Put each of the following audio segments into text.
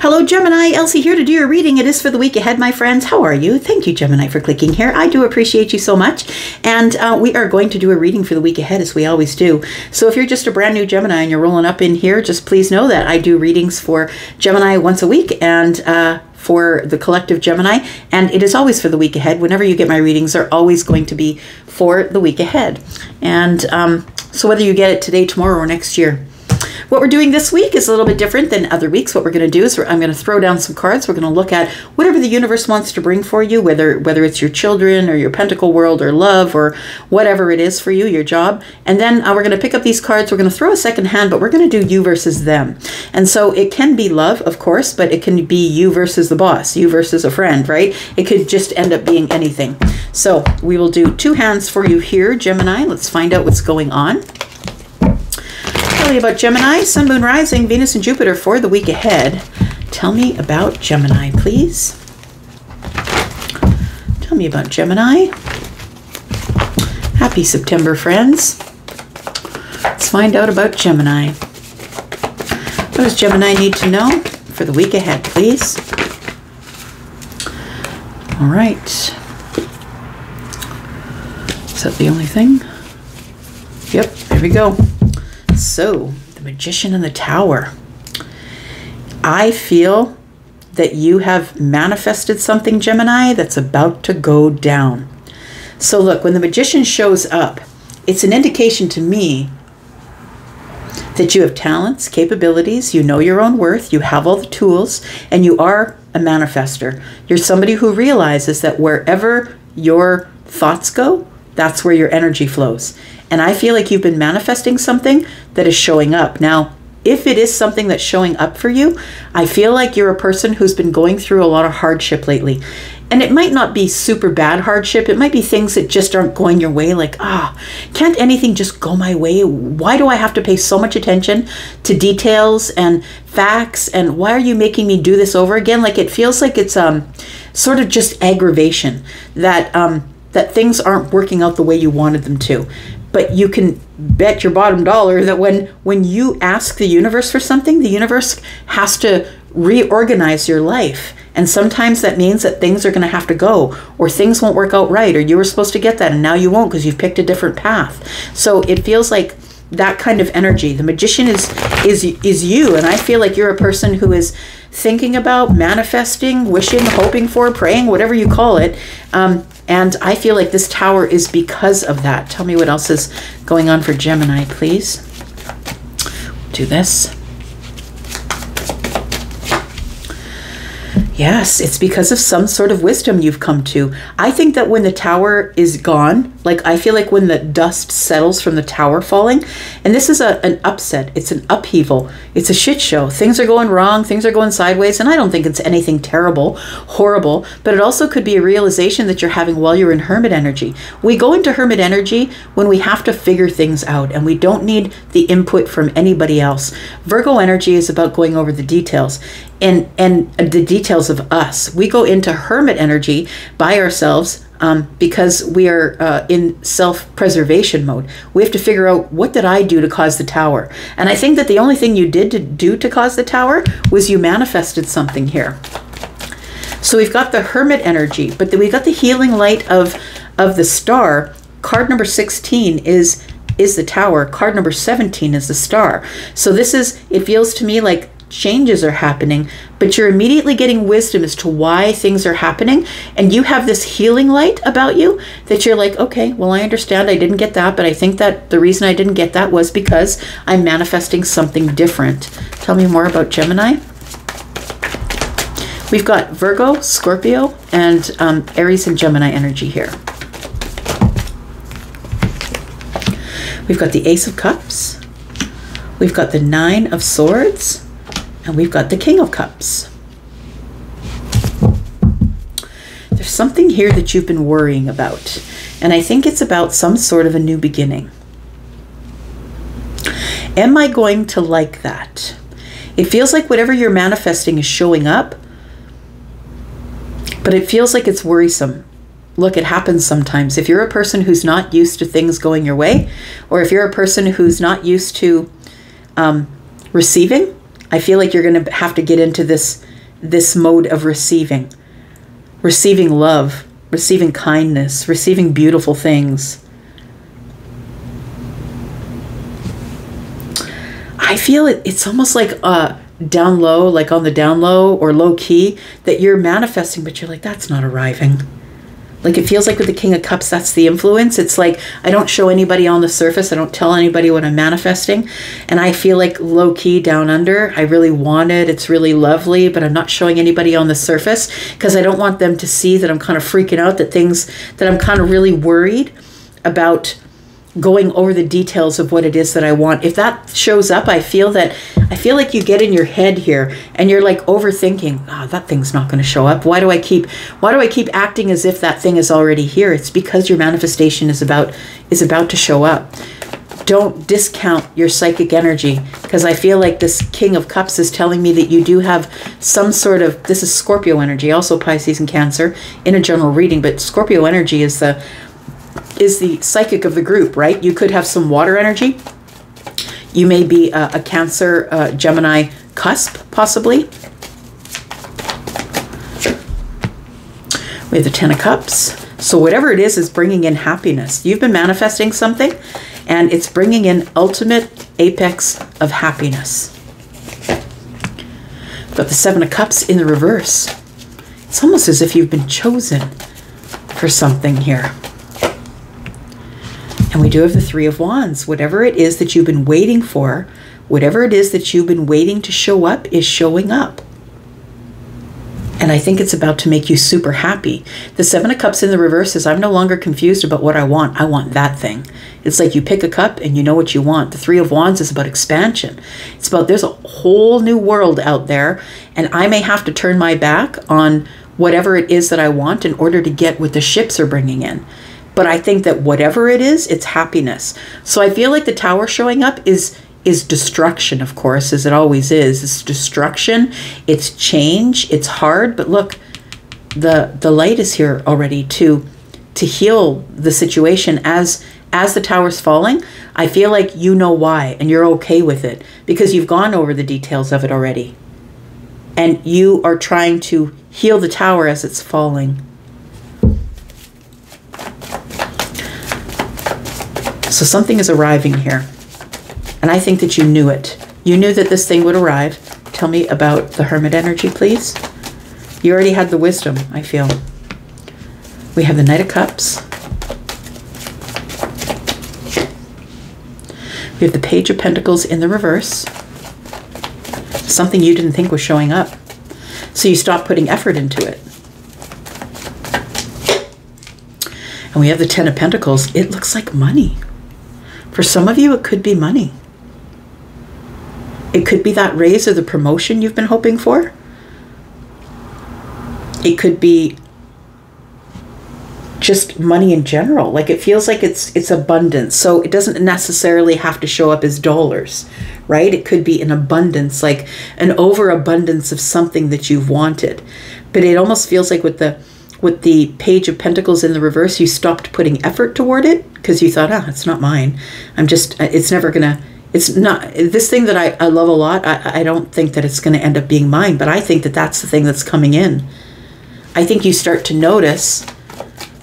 Hello, Gemini. Elsie here to do your reading. It is for the week ahead, my friends. How are you? Thank you, Gemini, for clicking here. I do appreciate you so much. And we are going to do a reading for the week ahead, as we always do. So if you're just a brand new Gemini and you're rolling up in here, just please know that I do readings for Gemini once a week and for the collective Gemini. And it is always for the week ahead. Whenever you get my readings, they're always going to be for the week ahead. And so whether you get it today, tomorrow, or next year. What we're doing this week is a little bit different than other weeks. What we're going to do is I'm going to throw down some cards. We're going to look at whatever the universe wants to bring for you, whether it's your children or your pentacle world or love or whatever it is for you, your job. And then we're going to pick up these cards. We're going to throw a second hand, but we're going to do you versus them. And so it can be love, of course, but it can be you versus the boss, you versus a friend, right? It could just end up being anything. So we will do two hands for you here, Gemini. Let's find out what's going on. Tell me about Gemini, Sun, Moon, Rising, Venus, and Jupiter for the week ahead. Tell me about Gemini, please. Tell me about Gemini. Happy September, friends. Let's find out about Gemini. What does Gemini need to know for the week ahead, please? All right. Is that the only thing? Yep, there we go. So, the Magician in the Tower. I feel that you have manifested something, Gemini, that's about to go down. So look, when the Magician shows up, it's an indication to me that you have talents, capabilities, you know your own worth, you have all the tools, and you are a manifester. You're somebody who realizes that wherever your thoughts go, that's where your energy flows. And I feel like you've been manifesting something that is showing up. Now, if it is something that's showing up for you, I feel like you're a person who's been going through a lot of hardship lately. And it might not be super bad hardship. It might be things that just aren't going your way. Like, can't anything just go my way? Why do I have to pay so much attention to details and facts? And why are you making me do this over again? Like, it feels like it's sort of just aggravation that that things aren't working out the way you wanted them to. But you can bet your bottom dollar that when you ask the universe for something, the universe has to reorganize your life. And sometimes that means that things are going to have to go, or things won't work out right, or you were supposed to get that and now you won't because you've picked a different path. So it feels like that kind of energy. The Magician is you, and I feel like you're a person who is thinking about, manifesting, wishing, hoping for, praying, whatever you call it. And I feel like this tower is because of that. Tell me what else is going on for Gemini, please. Do this. Yes, it's because of some sort of wisdom you've come to. I think that when the tower is gone, like I feel like when the dust settles from the tower falling, and this is an upset, it's an upheaval, it's a shit show. Things are going wrong, things are going sideways, and I don't think it's anything terrible, horrible, but it also could be a realization that you're having while you're in hermit energy. We go into hermit energy when we have to figure things out, and we don't need the input from anybody else. Virgo energy is about going over the details. And the details of us. We go into hermit energy by ourselves because we are in self-preservation mode. We have to figure out, what did I do to cause the tower? And I think that the only thing you did to cause the tower was you manifested something here. So we've got the hermit energy, but then we've got the healing light of the star. Card number 16 is the tower. Card number 17 is the star. So this is, it feels to me like changes are happening, but you're immediately getting wisdom as to why things are happening, and you have this healing light about you that you're like, okay, well, I understand I didn't get that, but I think that the reason I didn't get that was because I'm manifesting something different. Tell me more about Gemini. We've got Virgo, Scorpio, and Aries and Gemini energy here. We've got the Ace of Cups. We've got the Nine of Swords. And we've got the King of Cups. There's something here that you've been worrying about. And I think it's about some sort of a new beginning. Am I going to like that? It feels like whatever you're manifesting is showing up, but it feels like it's worrisome. Look, it happens sometimes. If you're a person who's not used to things going your way, or if you're a person who's not used to receiving, I feel like you're going to have to get into this mode of receiving love, receiving kindness, receiving beautiful things. I feel it's almost like down low, like on the down low or low key, that you're manifesting, but you're like, that's not arriving. Like, it feels like with the King of Cups, that's the influence. It's like, I don't show anybody on the surface. I don't tell anybody what I'm manifesting. And I feel like low key down under, I really want it. It's really lovely, but I'm not showing anybody on the surface because I don't want them to see that I'm kind of freaking out, that I'm kind of really worried about going over the details of what it is that I want. If that shows up, I feel like you get in your head here and you're like overthinking, that thing's not going to show up. Why do I keep acting as if that thing is already here? It's because your manifestation is about to show up. Don't discount your psychic energy, because I feel like this King of Cups is telling me that you do have some sort of, this is Scorpio energy, also Pisces and Cancer in a general reading, but Scorpio energy is the psychic of the group, right? You could have some water energy. You may be a Cancer, Gemini cusp, possibly. We have the Ten of Cups. So whatever it is bringing in happiness. You've been manifesting something, and it's bringing in ultimate apex of happiness. We've got the Seven of Cups in the reverse. It's almost as if you've been chosen for something here. And we do have the Three of Wands. Whatever it is that you've been waiting for, whatever it is that you've been waiting to show up is showing up. And I think it's about to make you super happy. The Seven of Cups in the reverse is, I'm no longer confused about what I want. I want that thing. It's like you pick a cup and you know what you want. The Three of Wands is about expansion. It's about, there's a whole new world out there, and I may have to turn my back on whatever it is that I want in order to get what the ships are bringing in. But I think that whatever it is, it's happiness. So I feel like the Tower showing up is destruction, of course, as it always is. It's destruction, it's change, it's hard. But look, the light is here already to heal the situation. As the Tower's falling, I feel like you know why, and you're okay with it because you've gone over the details of it already. And you are trying to heal the Tower as it's falling. So something is arriving here. And I think that you knew it. You knew that this thing would arrive. Tell me about the Hermit energy, please. You already had the wisdom, I feel. We have the Knight of Cups. We have the Page of Pentacles in the reverse. Something you didn't think was showing up. So you stopped putting effort into it. And we have the Ten of Pentacles. It looks like money. For some of you, it could be money. It could be that raise or the promotion you've been hoping for. It could be just money in general. Like, it feels like it's abundance. So it doesn't necessarily have to show up as dollars, right? It could be an abundance, like an overabundance of something that you've wanted. But it almost feels like with the Page of Pentacles in the reverse, you stopped putting effort toward it because you thought, it's not mine. It's never gonna, it's not, this thing that I love a lot, I don't think that it's gonna end up being mine, but I think that that's the thing that's coming in. I think you start to notice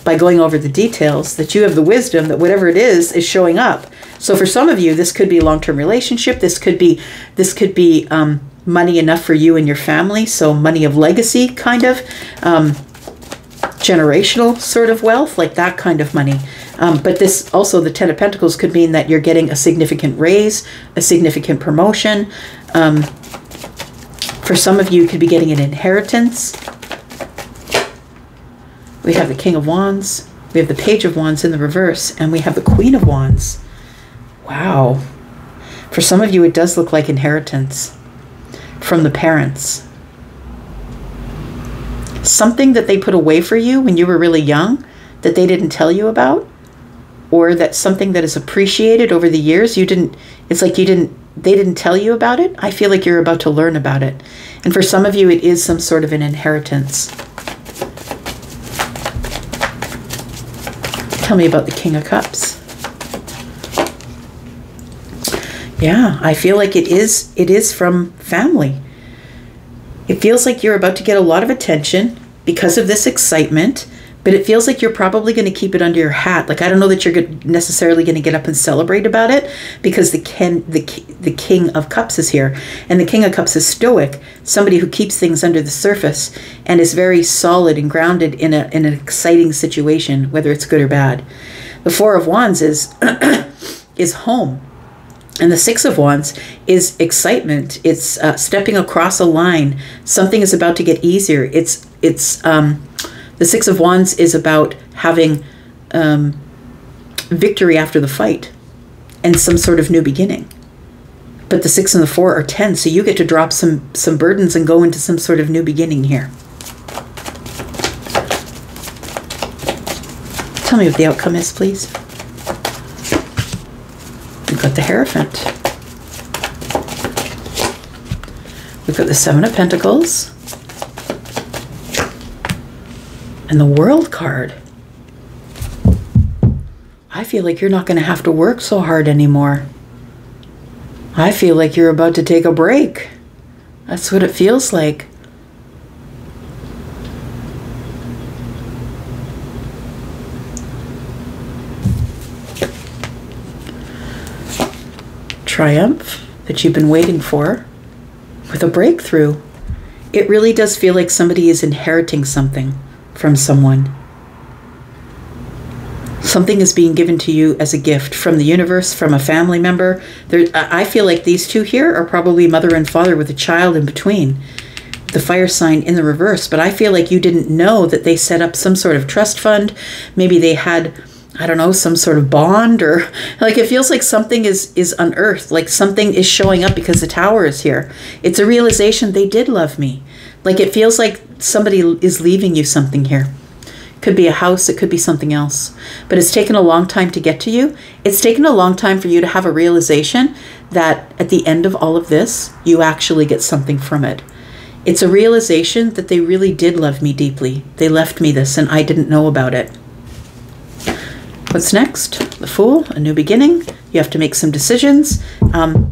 by going over the details that you have the wisdom that whatever it is showing up. So for some of you, this could be a long-term relationship. This could be money enough for you and your family. So money of legacy, kind of, generational sort of wealth, like that kind of money. But this also, the Ten of Pentacles could mean that you're getting a significant raise, a significant promotion. For some of you, you could be getting an inheritance. We have the King of Wands. We have the Page of Wands in the reverse, and we have the Queen of Wands. Wow. For some of you, it does look like inheritance from the parents. Something that they put away for you when you were really young that they didn't tell you about, or that something that is appreciated over the years, they didn't tell you about it. I feel like you're about to learn about it. And for some of you, it is some sort of an inheritance. Tell me about the King of Cups. Yeah, I feel like it is from family. It feels like you're about to get a lot of attention because of this excitement, but it feels like you're probably going to keep it under your hat. Like, I don't know that you're necessarily going to get up and celebrate about it, because the King of Cups is here. And the King of Cups is stoic, somebody who keeps things under the surface and is very solid and grounded in an exciting situation, whether it's good or bad. The Four of Wands is is home. And the Six of Wands is excitement. It's stepping across a line. Something is about to get easier. The Six of Wands is about having victory after the fight and some sort of new beginning. But the 6 and the 4 are tense, so you get to drop some burdens and go into some sort of new beginning here. Tell me what the outcome is, please. We've got the Hierophant. We've got the 7 of Pentacles. And the World card. I feel like you're not going to have to work so hard anymore. I feel like you're about to take a break. That's what it feels like. Triumph that you've been waiting for, with a breakthrough. It really does feel like somebody is inheriting something from someone. Something is being given to you as a gift from the universe, from a family member. I feel like these two here are probably mother and father with a child in between. The fire sign in the reverse. But I feel like you didn't know that they set up some sort of trust fund. Maybe they had, I don't know, some sort of bond, or like it feels like something is unearthed, like something is showing up because the Tower is here. It's a realization they did love me. Like it feels like somebody is leaving you something here. Could be a house, it could be something else. But it's taken a long time to get to you. It's taken a long time for you to have a realization that at the end of all of this, you actually get something from it. It's a realization that they really did love me deeply. They left me this and I didn't know about it. What's next? The Fool, a new beginning. You have to make some decisions.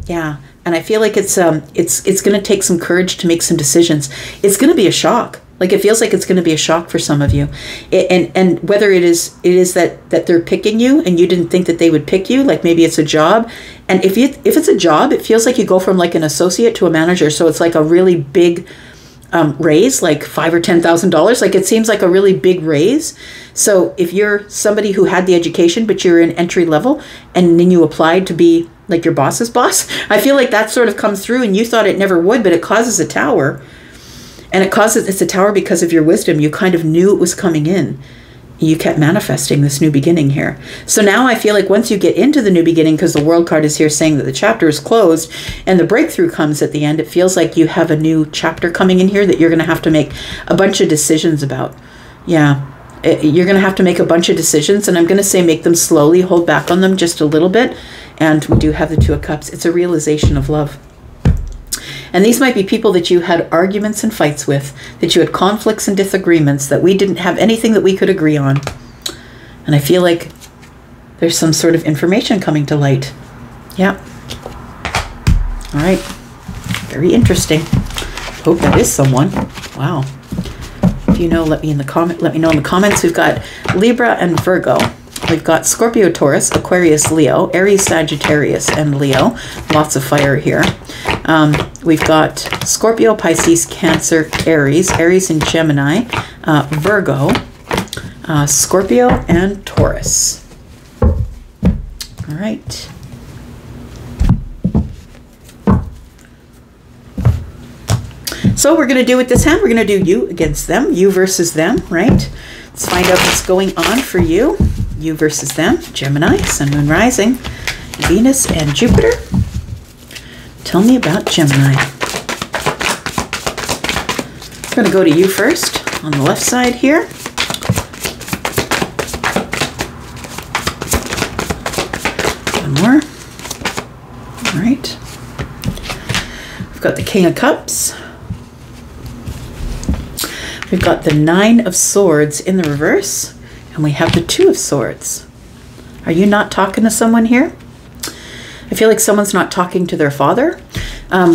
Yeah, and I feel like it's going to take some courage to make some decisions. It's going to be a shock. Like it feels like it's going to be a shock for some of you, and whether it is that they're picking you and you didn't think that they would pick you. Like maybe it's a job, and if it's a job, it feels like you go from like an associate to a manager. So it's like a really big raise, like $5,000 or $10,000. Like it seems like a really big raise. So if you're somebody who had the education, but you're in entry level, and then you applied to be like your boss's boss, I feel like that sort of comes through, and you thought it never would, but it causes a Tower. And it's a Tower because of your wisdom. You kind of knew it was coming in. You kept manifesting this new beginning here. So now I feel like once you get into the new beginning, because the World card is here saying that the chapter is closed and the breakthrough comes at the end, it feels like you have a new chapter coming in here that you're going to have to make a bunch of decisions about. Yeah, you're going to have to make a bunch of decisions, and I'm going to say make them slowly, hold back on them just a little bit. And we do have the Two of Cups. It's a realization of love. And these might be people that you had arguments and fights with, that you had conflicts and disagreements, that we didn't have anything that we could agree on. And I feel like there's some sort of information coming to light. Yeah. All right. Very interesting. Hope that is someone. Wow. If you know, let me know in the comments. We've got Libra and Virgo. We've got Scorpio, Taurus, Aquarius, Leo, Aries, Sagittarius, and Leo. Lots of fire here. We've got Scorpio, Pisces, Cancer, Aries, Aries and Gemini, Virgo, Scorpio, and Taurus. All right. So we're going to do with this hand, we're going to do you against them, you versus them, right? Let's find out what's going on for you. You versus them, Gemini, Sun, Moon, Rising, Venus, and Jupiter. Tell me about Gemini. I'm going to go to you first on the left side here. One more. All right. We've got the King of Cups. We've got the Nine of Swords in the reverse. And we have the Two of Swords. Are you not talking to someone here? I feel like someone's not talking to their father.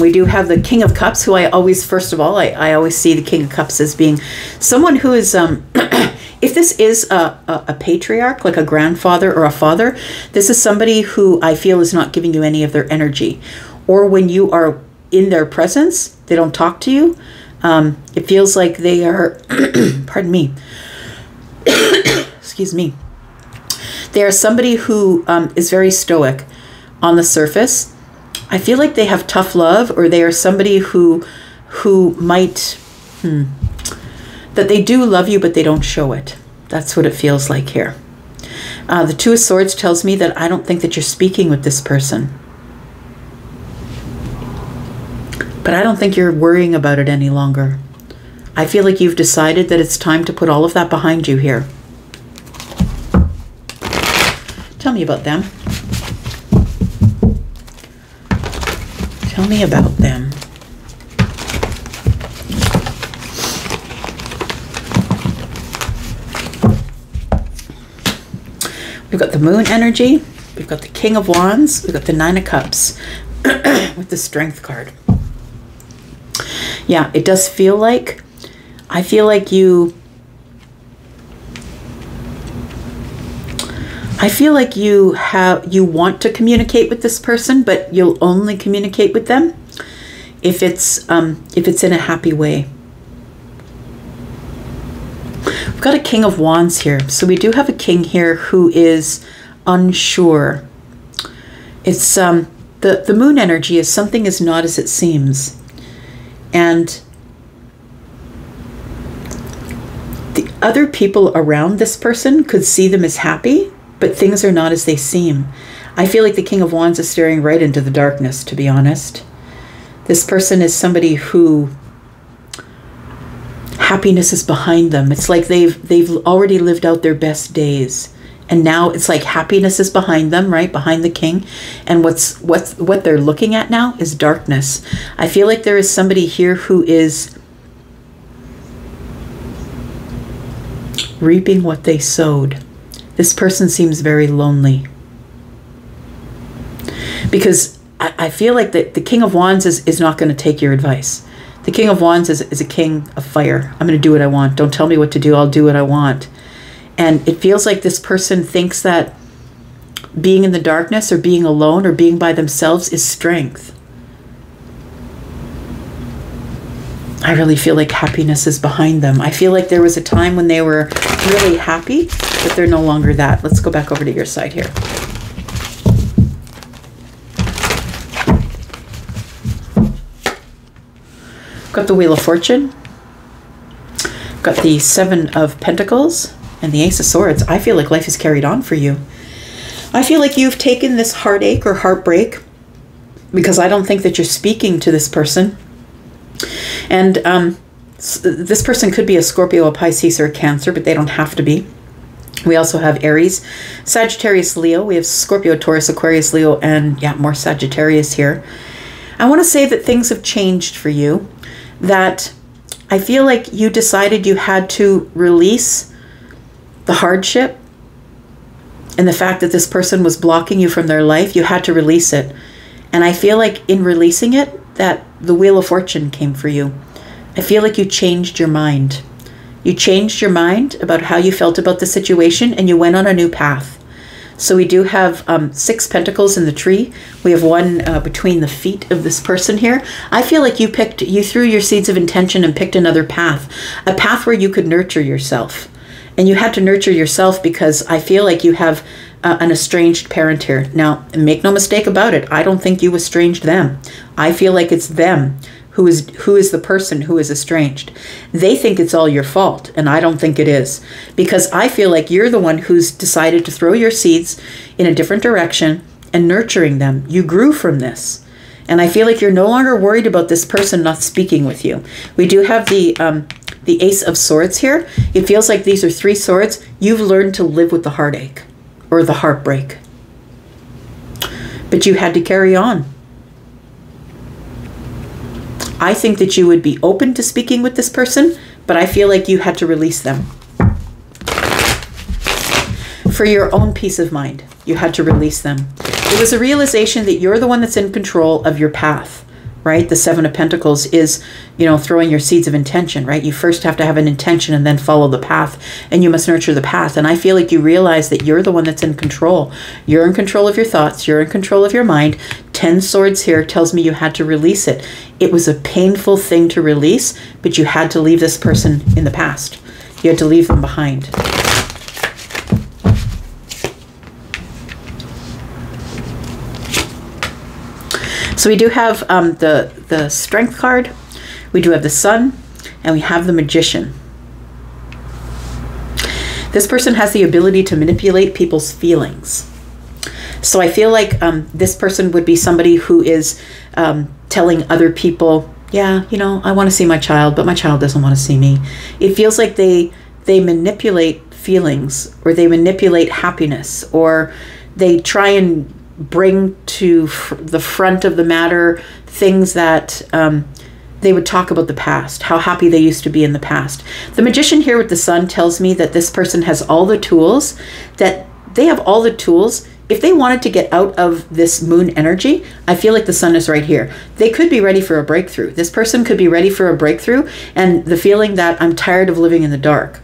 We do have the King of Cups, who I always, first of all, I always see the King of Cups as being someone who is, if this is a patriarch, like a grandfather or a father, this is somebody who I feel is not giving you any of their energy. Or when you are in their presence, they don't talk to you. It feels like they are, pardon me, excuse me. They are somebody who is very stoic on the surface. I feel like they have tough love, or they are somebody who might, that they do love you, but they don't show it. That's what it feels like here. The Two of Swords tells me that I don't think that you're speaking with this person. But I don't think you're worrying about it any longer. I feel like you've decided that it's time to put all of that behind you here. Tell me about them. Tell me about them. We've got the Moon energy. We've got the King of Wands. We've got the Nine of Cups with the Strength card. Yeah, it does feel like, I feel like you want to communicate with this person, but you'll only communicate with them if it's in a happy way. We've got a King of Wands here. So we do have a king here who is unsure. It's the Moon energy is something is not as it seems. And the other people around this person could see them as happy, but things are not as they seem. I feel like the King of Wands is staring right into the darkness, to be honest. This person is somebody who happiness is behind them. It's like they've already lived out their best days. And now it's like happiness is behind them, right? Behind the king. And what they're looking at now is darkness. I feel like there is somebody here who is reaping what they sowed. This person seems very lonely. Because I feel like the King of Wands is not going to take your advice. The King of Wands is a king of fire. I'm going to do what I want. Don't tell me what to do. I'll do what I want. And it feels like this person thinks that being in the darkness or being alone or being by themselves is strength. I really feel like happiness is behind them. I feel like there was a time when they were really happy, but they're no longer that. Let's go back over to your side here. Got the Wheel of Fortune. Got the Seven of Pentacles. And the Ace of Swords. I feel like life is carried on for you. I feel like you've taken this heartache or heartbreak because I don't think that you're speaking to this person. And this person could be a Scorpio, a Pisces, or a Cancer, but they don't have to be. We also have Aries, Sagittarius, Leo. We have Scorpio, Taurus, Aquarius, Leo, and yeah, more Sagittarius here. I want to say that things have changed for you. That I feel like you decided you had to release the hardship and the fact that this person was blocking you from their life. You had to release it. And I feel like in releasing it, that the Wheel of Fortune came for you. I feel like you changed your mind. You changed your mind about how you felt about the situation and you went on a new path. So we do have 6 pentacles in the tree. We have one between the feet of this person here. I feel like you threw your seeds of intention and picked another path. A path where you could nurture yourself. And you had to nurture yourself because I feel like you have an estranged parent here. Now, make no mistake about it. I don't think you estranged them. I feel like it's them who is the person who is estranged. They think it's all your fault, and I don't think it is. Because I feel like you're the one who's decided to throw your seeds in a different direction and nurturing them. You grew from this. And I feel like you're no longer worried about this person not speaking with you. We do have the Ace of Swords here. It feels like these are 3 swords. You've learned to live with the heartache or the heartbreak. But you had to carry on. I think that you would be open to speaking with this person, but I feel like you had to release them. For your own peace of mind, you had to release them. It was a realization that you're the one that's in control of your path, right? The Seven of Pentacles is, you know, throwing your seeds of intention, right? You first have to have an intention and then follow the path, and you must nurture the path. And I feel like you realize that you're the one that's in control. You're in control of your thoughts. You're in control of your mind. 10 Swords here tells me you had to release it. It was a painful thing to release, but you had to leave this person in the past. You had to leave them behind. So we do have the Strength card, we do have the Sun, and we have the Magician. This person has the ability to manipulate people's feelings. So I feel like this person would be somebody who is telling other people, yeah, you know, I want to see my child, but my child doesn't want to see me. It feels like they manipulate feelings, or they manipulate happiness, or they try and bring to the front of the matter things that they would talk about the past, how happy they used to be in the past. The Magician here with the Sun tells me that this person has all the tools, that they have all the tools. If they wanted to get out of this moon energy, I feel like the Sun is right here. They could be ready for a breakthrough. This person could be ready for a breakthrough, and the feeling that I'm tired of living in the dark.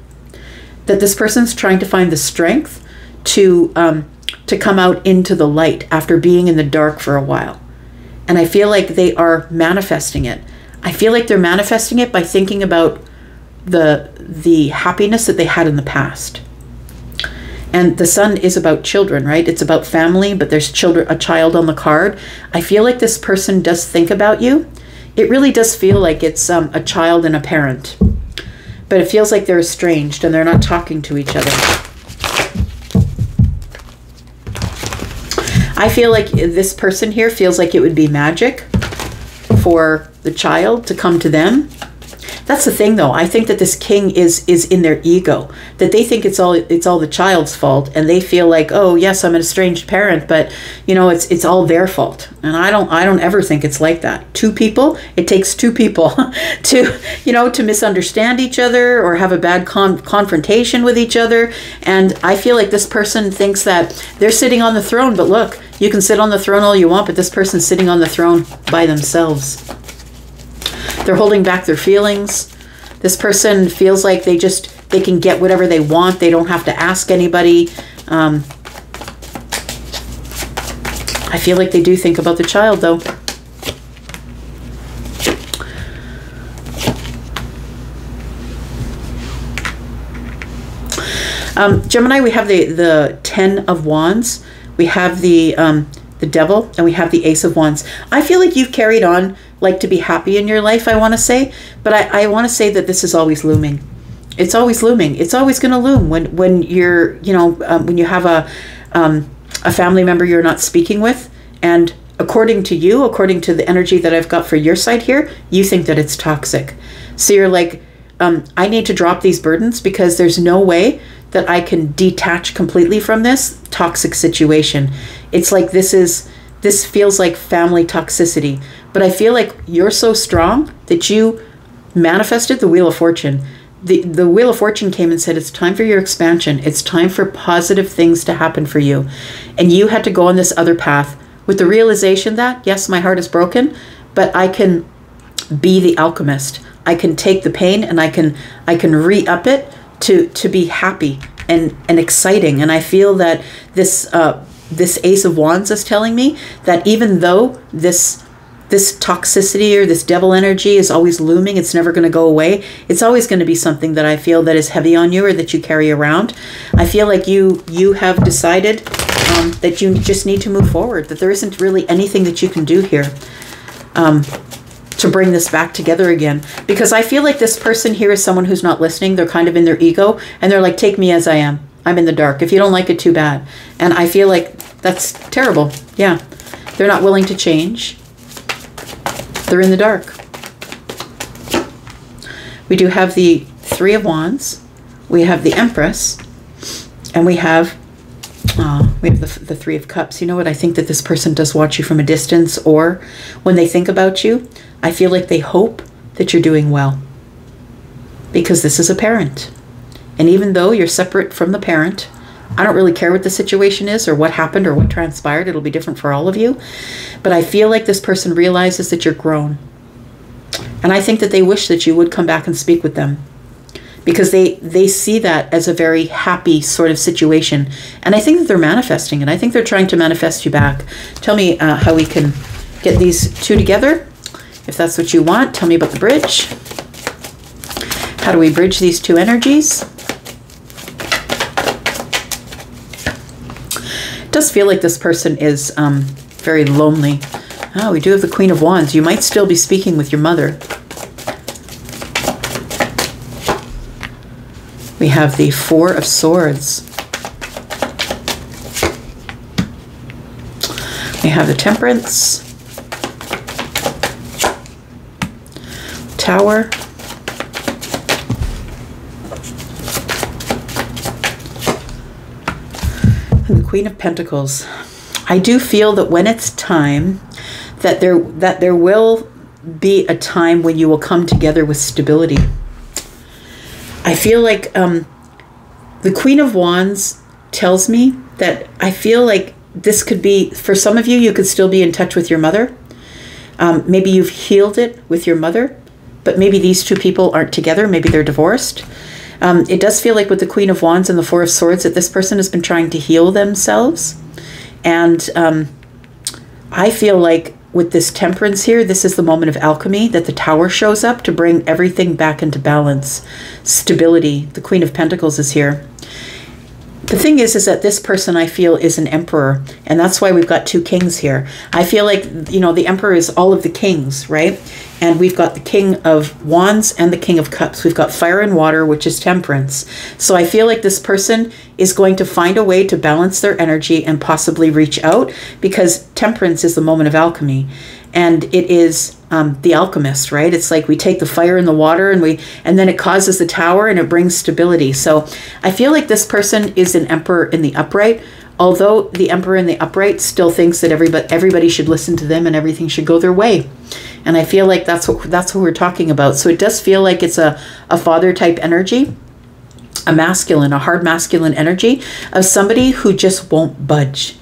That this person's trying to find the strength to come out into the light after being in the dark for a while. And I feel like they are manifesting it. I feel like they're manifesting it by thinking about the happiness that they had in the past. And the Sun is about children, right? It's about family, but there's a child on the card. I feel like this person does think about you. It really does feel like it's a child and a parent. But it feels like they're estranged and they're not talking to each other. I feel like this person here feels like it would be magic for the child to come to them. That's the thing, though. I think that this king is in their ego, that they think it's all the child's fault, and they feel like, oh yes, I'm an estranged parent, but you know, it's all their fault. And I don't ever think it's like that. Two people, it takes two people to misunderstand each other or have a bad confrontation with each other. And I feel like this person thinks that they're sitting on the throne, but look, you can sit on the throne all you want, but this person's sitting on the throne by themselves. They're holding back their feelings. This person feels like they can get whatever they want. They don't have to ask anybody. I feel like they do think about the child, though. Gemini, we have the 10 of Wands. We have the Devil, and we have the Ace of Wands. I feel like you've carried on like to be happy in your life, I want to say, but I want to say that this is always looming. It's always looming. It's always going to loom when you're, when you have a family member you're not speaking with, and according to you, according to the energy that I've got for your side here, you think that it's toxic. So you're like, I need to drop these burdens because there's no way that I can detach completely from this toxic situation. It's like this feels like family toxicity. But I feel like you're so strong that you manifested the Wheel of Fortune. The Wheel of Fortune came and said, it's time for your expansion. It's time for positive things to happen for you. And you had to go on this other path with the realization that, yes, my heart is broken, but I can be the alchemist. I can take the pain and I can re-up it to be happy and exciting. And I feel that this Ace of Wands is telling me that even though this toxicity or this devil energy is always looming, it's never going to go away. It's always going to be something that I feel that is heavy on you or that you carry around. I feel like you have decided that you just need to move forward, that there isn't really anything that you can do here to bring this back together again. Because I feel like this person here is someone who's not listening. They're kind of in their ego and they're like, take me as I am. I'm in the dark. If you don't like it, too bad. And I feel like that's terrible. Yeah. They're not willing to change. They're in the dark. We do have the Three of Wands. We have the Empress. And we have the Three of Cups. You know what? I think that this person does watch you from a distance, or when they think about you, I feel like they hope that you're doing well. Because this is a parent. And even though you're separate from the parent, I don't really care what the situation is or what happened or what transpired. It'll be different for all of you. But I feel like this person realizes that you're grown. And I think that they wish that you would come back and speak with them, because they see that as a very happy sort of situation. And I think that they're manifesting it. I think they're trying to manifest you back. Tell me how we can get these two together. If that's what you want, tell me about the bridge. How do we bridge these two energies? It does feel like this person is very lonely. Oh, we do have the Queen of Wands. You might still be speaking with your mother. We have the Four of Swords. We have the Temperance. Tower. And the Queen of Pentacles. I do feel that when it's time, that there will be a time when you will come together with stability. I feel like the Queen of Wands tells me that I feel like this could be, for some of you, you could still be in touch with your mother. Maybe you've healed it with your mother, but maybe these two people aren't together. Maybe they're divorced. It does feel like with the Queen of Wands and the Four of Swords that this person has been trying to heal themselves. And I feel like with this Temperance here, this is the moment of alchemy, that the Tower shows up to bring everything back into balance. Stability. The Queen of Pentacles is here. The thing is that this person, I feel, is an emperor, and that's why we've got two kings here. I feel like, you know, the emperor is all of the kings, right? And we've got the King of Wands and the King of Cups. We've got fire and water, which is Temperance. So I feel like this person is going to find a way to balance their energy and possibly reach out, because Temperance is the moment of alchemy. And it is the alchemist, right? It's like we take the fire and the water and then it causes the Tower and it brings stability. So I feel like this person is an emperor in the upright, although the emperor in the upright still thinks that everybody should listen to them and everything should go their way. And I feel like that's what we're talking about. So it does feel like it's a father type energy, a masculine, a hard masculine energy of somebody who just won't budge.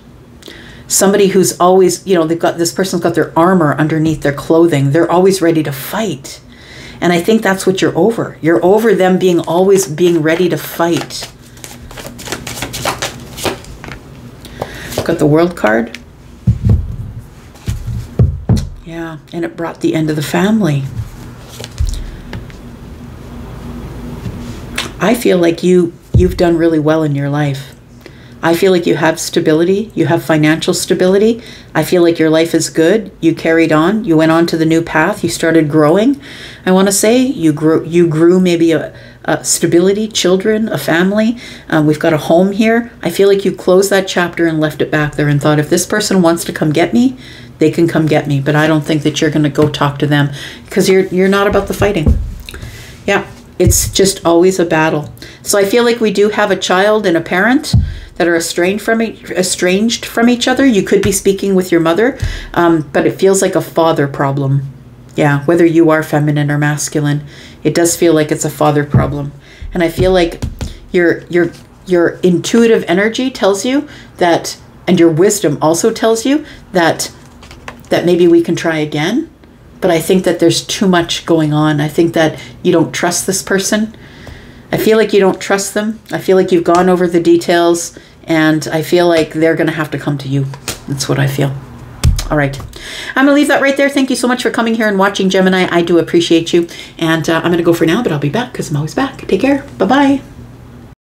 Somebody who's always, you know, this person's got their armor underneath their clothing. They're always ready to fight. And I think that's what you're over. You're over them always being ready to fight. Got the World card. Yeah, and it brought the end of the family. I feel like you've done really well in your life. I feel like you have stability. You have financial stability. I feel like your life is good. You carried on. You went on to the new path. You started growing. I want to say you grew maybe a stability, children, a family. We've got a home here. I feel like you closed that chapter and left it back there and thought, if this person wants to come get me, they can come get me. But I don't think that you're going to go talk to them, because you're not about the fighting. Yeah, it's just always a battle. So I feel like we do have a child and a parent that are estranged from each other. You could be speaking with your mother, but it feels like a father problem. Yeah, whether you are feminine or masculine, it does feel like it's a father problem. And I feel like your intuitive energy tells you that, and your wisdom also tells you that maybe we can try again. But I think that there's too much going on. I think that you don't trust this person. I feel like you don't trust them. I feel like you've gone over the details, and I feel like they're going to have to come to you. That's what I feel. All right. I'm going to leave that right there. Thank you so much for coming here and watching, Gemini. I do appreciate you. And I'm going to go for now, but I'll be back because I'm always back. Take care. Bye-bye.